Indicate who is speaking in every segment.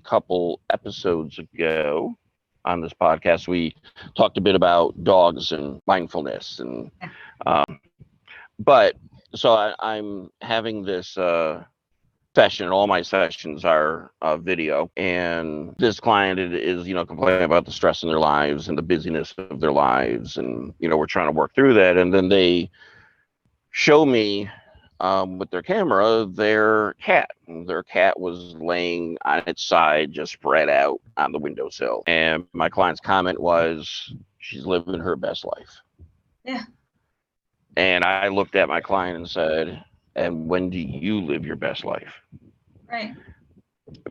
Speaker 1: couple episodes ago on this podcast, we talked a bit about dogs and mindfulness. And but so I'm having this session, and all my sessions are video. And this client is, complaining about the stress in their lives and the busyness of their lives. And, we're trying to work through that. And then they show me with their camera their cat. Their cat was laying on its side, just spread out on the windowsill. And my client's comment was, she's living her best life.
Speaker 2: Yeah.
Speaker 1: And I looked at my client and said, and when do you live your best life?
Speaker 2: Right.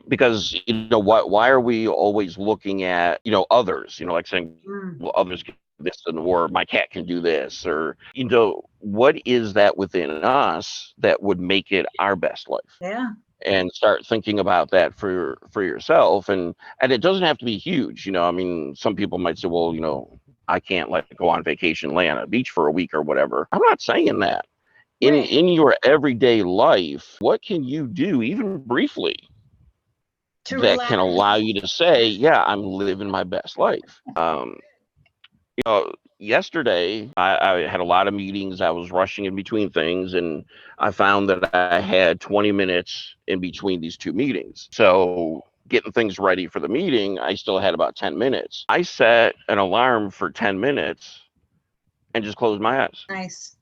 Speaker 1: Because, why are we always looking at, others, like saying, well, others can do this, or my cat can do this, or, what is that within us that would make it our best life?
Speaker 2: Yeah.
Speaker 1: And start thinking about that for yourself. And it doesn't have to be huge. Some people might say, well, I can't go on vacation, lay on a beach for a week or whatever. I'm not saying that. In your everyday life, what can you do, even briefly, that can allow you to say, yeah, I'm living my best life? Yesterday I had a lot of meetings. I was rushing in between things, and I found that I had 20 minutes in between these two meetings. So getting things ready for the meeting, I still had about 10 minutes. I set an alarm for 10 minutes and just closed my eyes.
Speaker 2: Nice.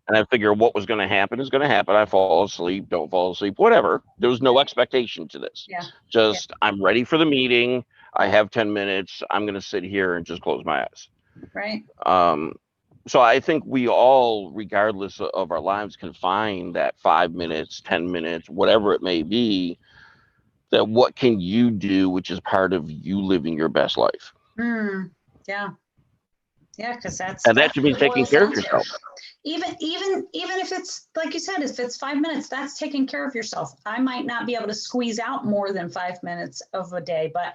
Speaker 1: And I figure what was going to happen is going to happen. I fall asleep, don't fall asleep, whatever. There was no expectation to this.
Speaker 2: Yeah.
Speaker 1: Just, I'm ready for the meeting. I have 10 minutes. I'm going to sit here and just close my eyes.
Speaker 2: Right.
Speaker 1: So I think we all, regardless of our lives, can find that 5 minutes, 10 minutes, whatever it may be, that what can you do, which is part of you living your best life.
Speaker 2: Yeah. Yeah, because that
Speaker 1: should be taking care of yourself.
Speaker 2: Even if it's, like you said, if it's 5 minutes, that's taking care of yourself. I might not be able to squeeze out more than 5 minutes of a day, but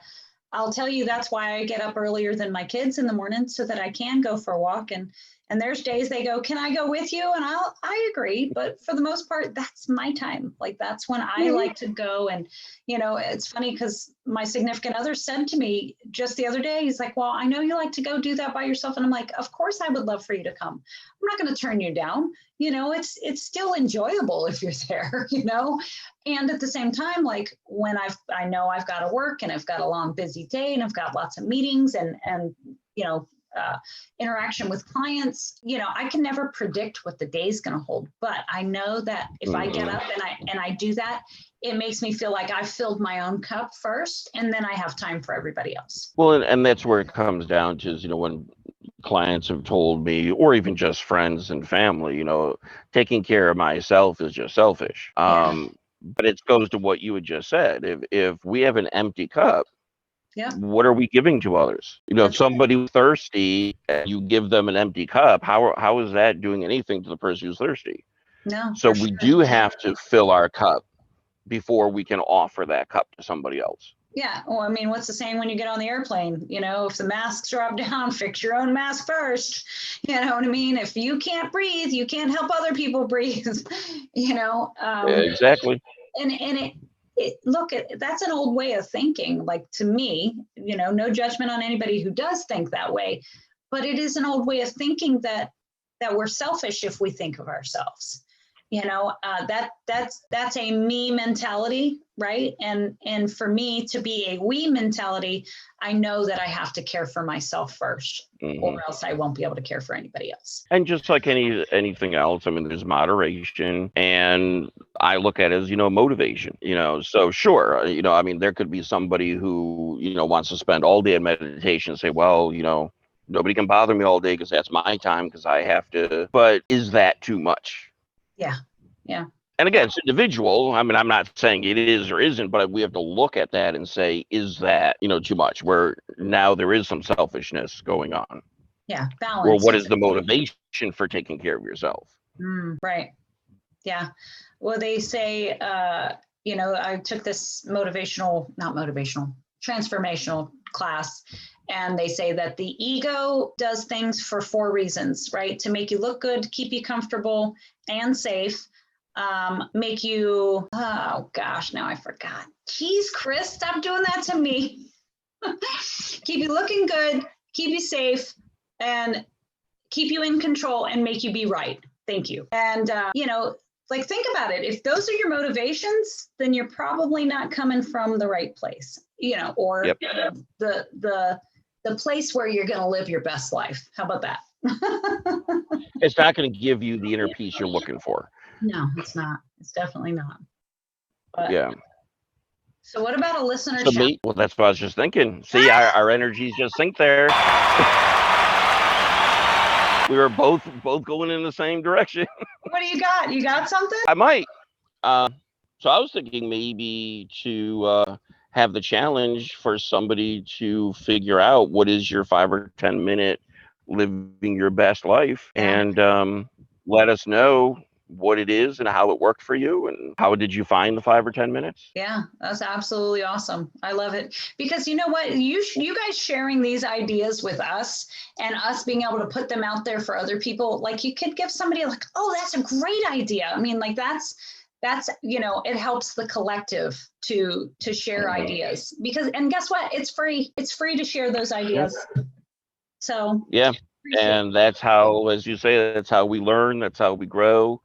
Speaker 2: I'll tell you, that's why I get up earlier than my kids in the morning, so that I can go for a walk. And there's days they go, can I go with you? And I agree. But for the most part, that's my time. Like, that's when I like to go. And, it's funny because my significant other said to me just the other day, he's like, well, I know you like to go do that by yourself. And I'm like, of course I would love for you to come. I'm not going to turn you down. It's still enjoyable if you're there, and at the same time, like, when I know I've got to work and I've got a long, busy day and I've got lots of meetings and interaction with clients, I can never predict what the day's going to hold, but I know that if I get up and I do that, it makes me feel like I've filled my own cup first, and then I have time for everybody else.
Speaker 1: Well, and that's where it comes down to, is, when clients have told me, or even just friends and family, taking care of myself is just selfish. But it goes to what you had just said. If we have an empty cup, what are we giving to others? If somebody's thirsty and you give them an empty cup, how is that doing anything to the person who's thirsty?
Speaker 2: No.
Speaker 1: So we do have to fill our cup before we can offer that cup to somebody else.
Speaker 2: Yeah. Well, I mean, what's the saying when you get on the airplane? If the masks drop down, fix your own mask first. You know what I mean? If you can't breathe, you can't help other people breathe.
Speaker 1: Exactly.
Speaker 2: And look, that's an old way of thinking. Like, to me, no judgment on anybody who does think that way, but it is an old way of thinking that we're selfish if we think of ourselves. That's a me mentality, right? And for me to be a we mentality, I know that I have to care for myself first, or else I won't be able to care for anybody else.
Speaker 1: And just like anything else, there's moderation, and I look at it as, motivation, so sure, there could be somebody who, wants to spend all day in meditation and say, well, nobody can bother me all day because that's my time, because I have to, but is that too much?
Speaker 2: Yeah.
Speaker 1: And again, it's individual. I'm not saying it is or isn't, but we have to look at that and say, is that, too much? Where now there is some selfishness going on.
Speaker 2: Yeah, balance.
Speaker 1: Or what is the motivation for taking care of yourself?
Speaker 2: Right. Yeah. Well, they say, I took this transformational class. And they say that the ego does things for 4 reasons, right? To make you look good, keep you comfortable and safe, make you, oh gosh, now I forgot. Jeez, Chris, stop doing that to me. Keep you looking good, keep you safe, and keep you in control and make you be right. Thank you. And, like, think about it. If those are your motivations, then you're probably not coming from the right place, or
Speaker 1: Yep.
Speaker 2: the place where you're going to live your best life. How about that?
Speaker 1: It's not going to give you the inner peace you're looking for.
Speaker 2: No, it's not. It's definitely not. But,
Speaker 1: Yeah.
Speaker 2: So what about a listener
Speaker 1: So
Speaker 2: shout?
Speaker 1: well, that's what I was just thinking. See, our energies just sync there. We were both going in the same direction.
Speaker 2: What do you got? You got something?
Speaker 1: I might. So I was thinking maybe to have the challenge for somebody to figure out what is your 5 or 10 minute living your best life,
Speaker 2: Yeah.
Speaker 1: and let us know what it is and how it worked for you and how did you find the 5 or 10 minutes.
Speaker 2: Yeah, that's absolutely awesome. I love it because you know what, you guys sharing these ideas with us and us being able to put them out there for other people, like you could give somebody like, oh, that's a great idea. I mean, like that's it helps the collective to share ideas because, and guess what, it's free to share those ideas. So
Speaker 1: Yeah. And that's how, as you say, that's how we learn, that's how we grow.